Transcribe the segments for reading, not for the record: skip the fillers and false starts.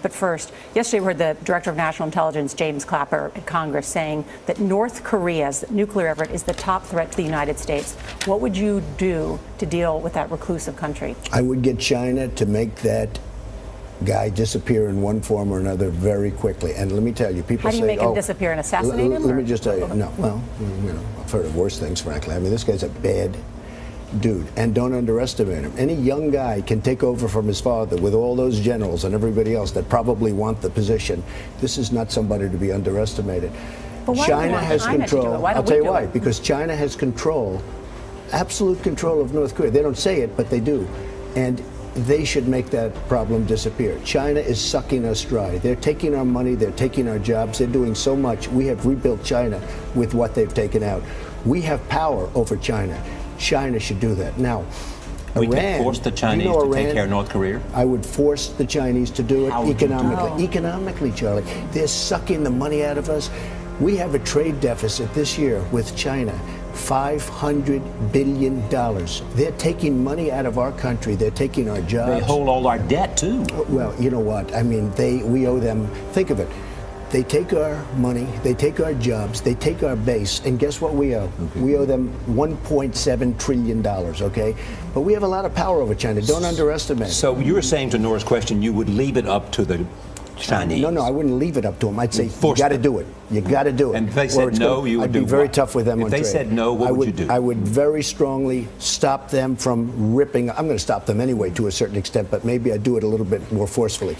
But first, yesterday we heard the Director of National Intelligence, James Clapper, at Congress saying that North Korea's nuclear effort is the top threat to the United States. What would you do to deal with that reclusive country? I would get China to make that guy disappear in one form or another very quickly. And let me tell you, people say, how do you make him disappear and assassinate him? Let me just tell you, no, well, you know, I've heard of worse things, frankly. I mean, this guy's a bad dude, and don't underestimate him. Any young guy can take over from his father with all those generals and everybody else that probably want the position. This is not somebody to be underestimated. China has control. I'll tell you why. Because China has control, absolute control of North Korea. They don't say it, but they do. And they should make that problem disappear. China is sucking us dry. They're taking our money, they're taking our jobs, they're doing so much. We have rebuilt China with what they've taken out. We have power over China. China should do that. Now, we can force the Chinese to take care of North Korea? I would force the Chinese to do it economically. Economically, Charlie. They're sucking the money out of us. We have a trade deficit this year with China, $500 billion. They're taking money out of our country. They're taking our jobs. They hold all our debt, too. Well, you know what? I mean, we owe them, think of it. They take our money, they take our jobs, they take our base, and guess what we owe? Okay. We owe them $1.7 trillion, okay? But we have a lot of power over China. Don't underestimate it. So you were saying to Nora's question, you would leave it up to the Chinese? No, I wouldn't leave it up to them. I'd say, you got to do it. You got to do it. And if they said no, you would do what? I'd be very tough with them on trade. If they said no, what would you do? I would very strongly stop them from ripping. I'm going to stop them anyway to a certain extent, but maybe I'd do it a little bit more forcefully.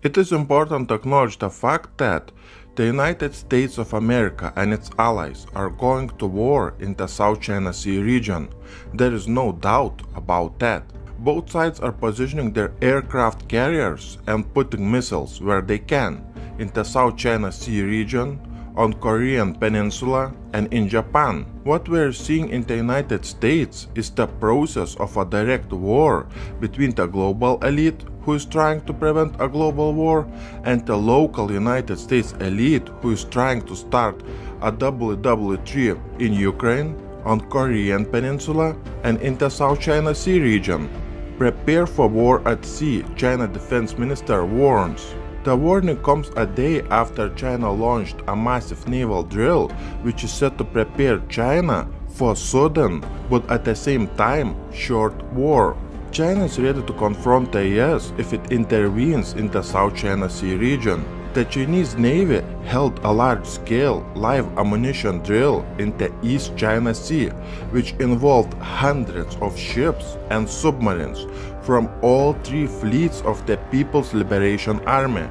It is important to acknowledge the fact that the United States of America and its allies are going to war in the South China Sea region. There is no doubt about that. Both sides are positioning their aircraft carriers and putting missiles where they can in the South China Sea region, on Korean Peninsula, and in Japan. What we're seeing in the United States is the process of a direct war between the global elite, who is trying to prevent a global war, and the local United States elite, who is trying to start a WW3 in Ukraine, on Korean Peninsula, and in the South China Sea region. Prepare for war at sea, China Defense Minister warns. The warning comes a day after China launched a massive naval drill, which is set to prepare China for a sudden, but at the same time, short war. China is ready to confront the US if it intervenes in the South China Sea region. The Chinese Navy held a large-scale live ammunition drill in the East China Sea, which involved hundreds of ships and submarines from all three fleets of the People's Liberation Army.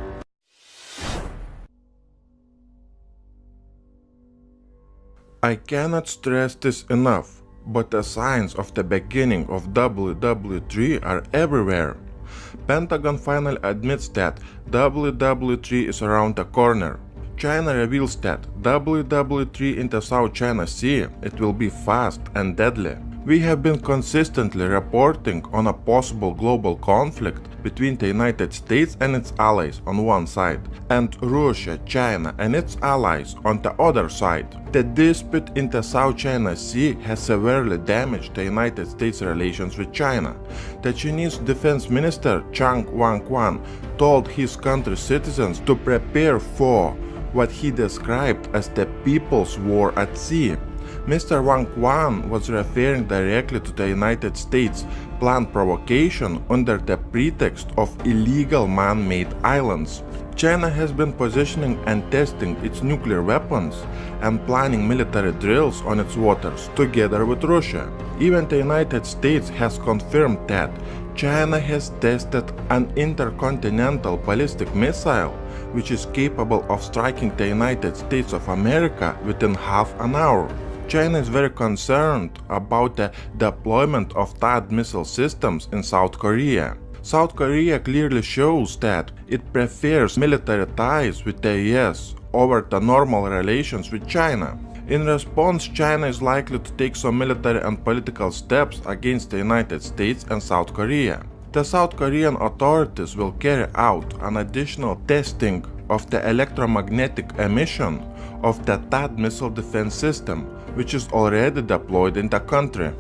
I cannot stress this enough, but the signs of the beginning of WW3 are everywhere. Pentagon finally admits that WW3 is around the corner. China reveals that WW3 in the South China Sea, it will be fast and deadly. We have been consistently reporting on a possible global conflict between the United States and its allies on one side, and Russia, China and its allies on the other side. The dispute in the South China Sea has severely damaged the United States' relations with China. The Chinese Defense Minister Chang Wang-Kwan told his country's citizens to prepare for what he described as the People's War at Sea. Mr. Wang Quan was referring directly to the United States' planned provocation under the pretext of illegal man-made islands. China has been positioning and testing its nuclear weapons and planning military drills on its waters together with Russia. Even the United States has confirmed that China has tested an intercontinental ballistic missile which is capable of striking the United States of America within half an hour. China is very concerned about the deployment of THAAD missile systems in South Korea. South Korea clearly shows that it prefers military ties with the US over the normal relations with China. In response, China is likely to take some military and political steps against the United States and South Korea. The South Korean authorities will carry out an additional testing of the electromagnetic emission of the THAAD missile defense system, which is already deployed in the country.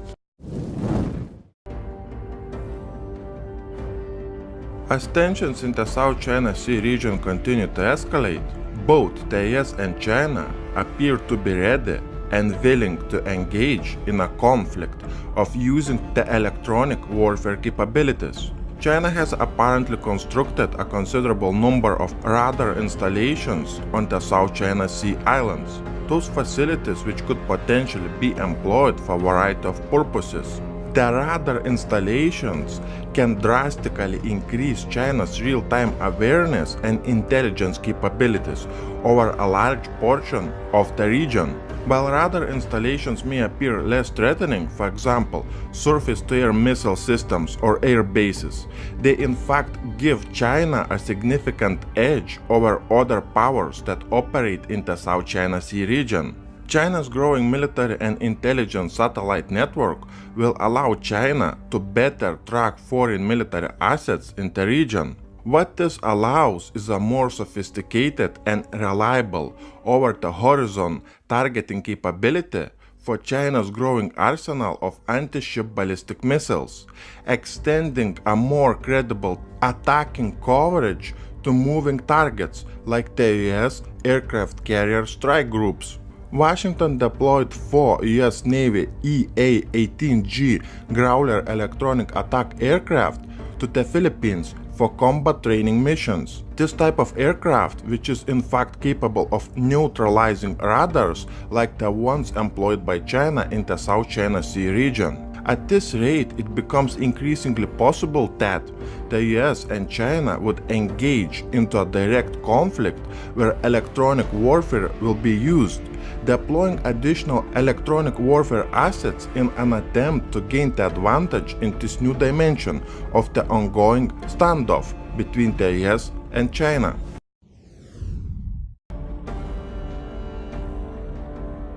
As tensions in the South China Sea region continue to escalate, both the US and China appear to be ready and willing to engage in a conflict of using the electronic warfare capabilities. China has apparently constructed a considerable number of radar installations on the South China Sea islands, those facilities which could potentially be employed for a variety of purposes. The radar installations can drastically increase China's real-time awareness and intelligence capabilities over a large portion of the region. While radar installations may appear less threatening, for example, surface-to-air missile systems or air bases, they in fact give China a significant edge over other powers that operate in the South China Sea region. China's growing military and intelligence satellite network will allow China to better track foreign military assets in the region. What this allows is a more sophisticated and reliable over-the-horizon targeting capability for China's growing arsenal of anti-ship ballistic missiles, extending a more credible attacking coverage to moving targets like the US aircraft carrier strike groups. Washington deployed 4 US Navy EA-18G Growler electronic attack aircraft to the Philippines for combat training missions. This type of aircraft, which is in fact capable of neutralizing radars like the ones employed by China in the South China Sea region. At this rate, it becomes increasingly possible that the US and China would engage into a direct conflict where electronic warfare will be used, deploying additional electronic warfare assets in an attempt to gain the advantage in this new dimension of the ongoing standoff between the US and China.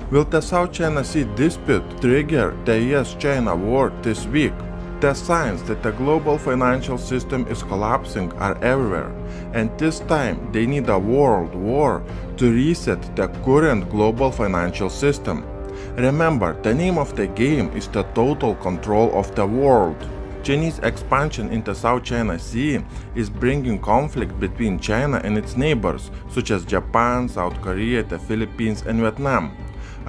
Will the South China Sea dispute trigger the US-China war this week? The signs that the global financial system is collapsing are everywhere, and this time they need a world war to reset the current global financial system. Remember, the name of the game is the total control of the world. Chinese expansion into South China Sea is bringing conflict between China and its neighbors, such as Japan, South Korea, the Philippines, and Vietnam.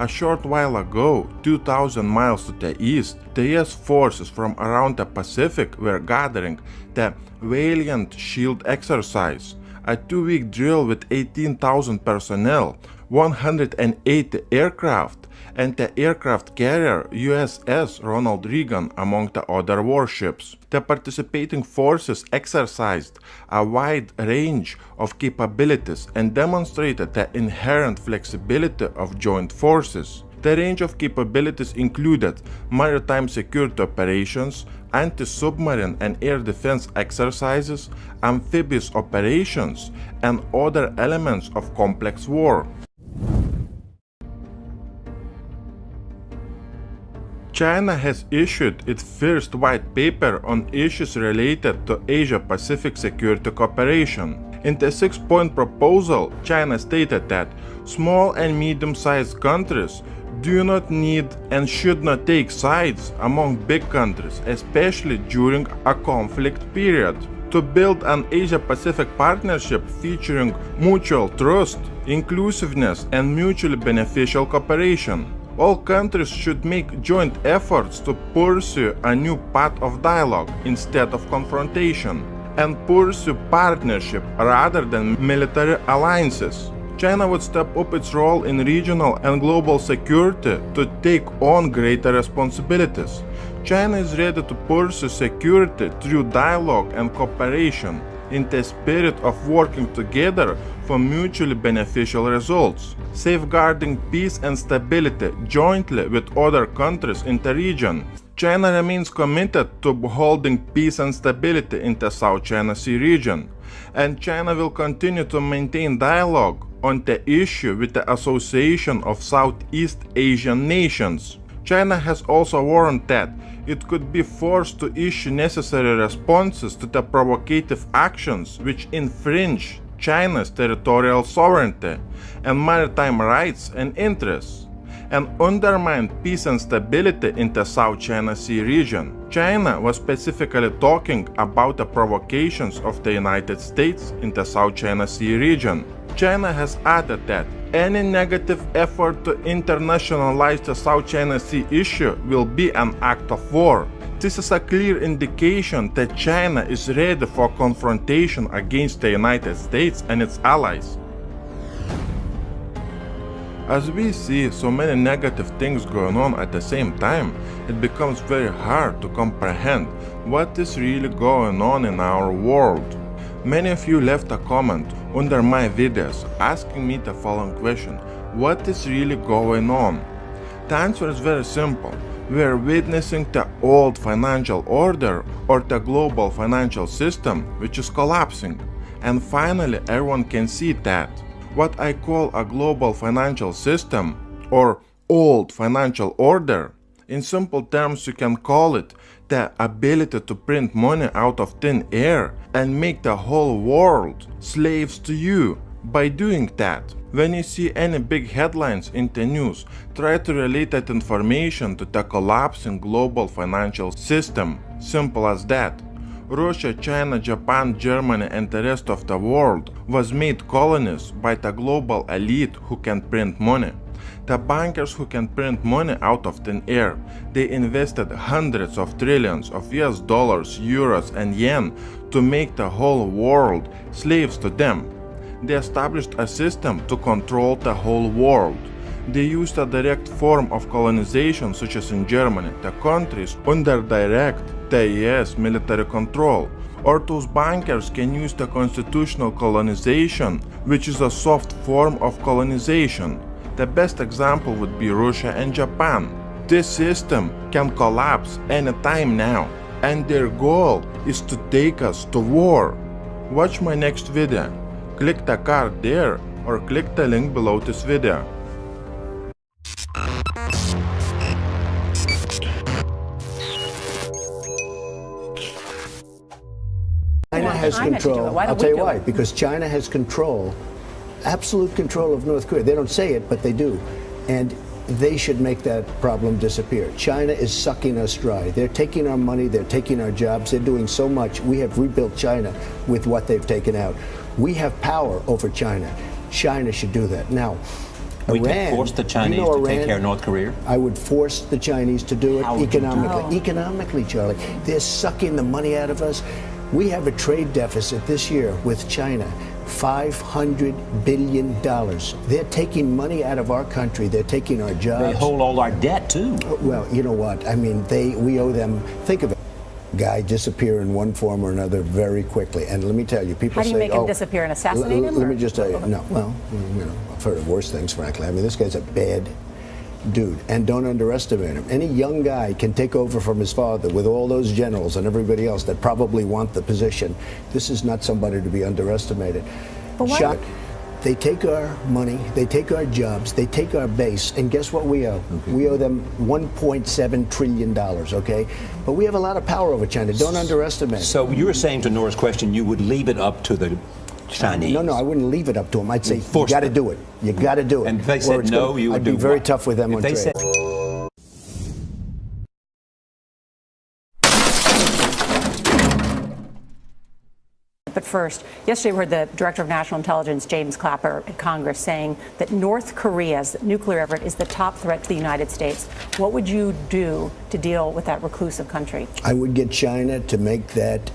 A short while ago, 2,000 miles to the east, the US forces from around the Pacific were gathering the Valiant Shield exercise, a 2-week drill with 18,000 personnel, 180 aircraft, and the aircraft carrier USS Ronald Reagan among the other warships. The participating forces exercised a wide range of capabilities and demonstrated the inherent flexibility of joint forces. The range of capabilities included maritime security operations, anti-submarine and air defense exercises, amphibious operations, and other elements of complex war. China has issued its first white paper on issues related to Asia-Pacific security cooperation. In the 6-point proposal, China stated that small and medium-sized countries do not need and should not take sides among big countries, especially during a conflict period. To build an Asia-Pacific partnership featuring mutual trust, inclusiveness, and mutually beneficial cooperation. All countries should make joint efforts to pursue a new path of dialogue instead of confrontation, and pursue partnership rather than military alliances. China would step up its role in regional and global security to take on greater responsibilities. China is ready to pursue security through dialogue and cooperation in the spirit of working together for mutually beneficial results, safeguarding peace and stability jointly with other countries in the region. China remains committed to upholding peace and stability in the South China Sea region, and China will continue to maintain dialogue on the issue with the Association of Southeast Asian Nations. China has also warned that it could be forced to issue necessary responses to the provocative actions which infringe China's territorial sovereignty and maritime rights and interests, and undermine peace and stability in the South China Sea region. China was specifically talking about the provocations of the United States in the South China Sea region. China has added that any negative effort to internationalize the South China Sea issue will be an act of war. This is a clear indication that China is ready for confrontation against the United States and its allies. As we see so many negative things going on at the same time, it becomes very hard to comprehend what is really going on in our world. Many of you left a comment under my videos asking me the following question: what is really going on? The answer is very simple. We are witnessing the old financial order or the global financial system which is collapsing. And finally everyone can see that. What I call a global financial system or old financial order, in simple terms you can call it the ability to print money out of thin air and make the whole world slaves to you by doing that. When you see any big headlines in the news, try to relate that information to the collapsing global financial system. Simple as that. Russia, China, Japan, Germany and the rest of the world was made colonies by the global elite who can print money. The bankers who can print money out of thin air, they invested hundreds of trillions of US dollars, euros and yen to make the whole world slaves to them. They established a system to control the whole world. They used a direct form of colonization, such as in Germany, the countries under direct TIS military control. Or those bankers can use the constitutional colonization, which is a soft form of colonization. The best example would be Russia and Japan. This system can collapse anytime now, and their goal is to take us to war. Watch my next video. Click the card there or click the link below this video. China has control. I'll tell you why. Because China has control, absolute control of North Korea. They don't say it, but they do. And they should make that problem disappear. China is sucking us dry. They're taking our money, they're taking our jobs, they're doing so much. We have rebuilt China with what they've taken out. We have power over China. China should do that. Now, we Iran, could force the Chinese to take care of North Korea? I would force the Chinese to do it economically. do it? Economically, Charlie. They're sucking the money out of us. We have a trade deficit this year with China, $500 billion. They're taking money out of our country. They're taking our jobs. They hold all our debt, too. Well, you know what? I mean, we owe them. Think of it. Guy disappear in one form or another very quickly. And let me tell you, people say, how do you make him disappear and assassinate him? Let me just tell you, no, well, you know, I've heard of worse things, frankly. I mean, this guy's a bad dude, and don't underestimate him. Any young guy can take over from his father with all those generals and everybody else that probably want the position. This is not somebody to be underestimated. But why? They take our money, they take our jobs, they take our base, and guess what we owe? Okay. We owe them $1.7 trillion, okay? But we have a lot of power over China. Don't underestimate it. So you were saying to Nora's question, you would leave it up to the Chinese? No, I wouldn't leave it up to them. I'd say, you got to do it. You got to do it. And if they said no, you would do what? I'd be very tough with them on trade. But first, yesterday we heard the Director of National Intelligence, James Clapper, at Congress saying that North Korea's nuclear effort is the top threat to the United States. What would you do to deal with that reclusive country? I would get China to make that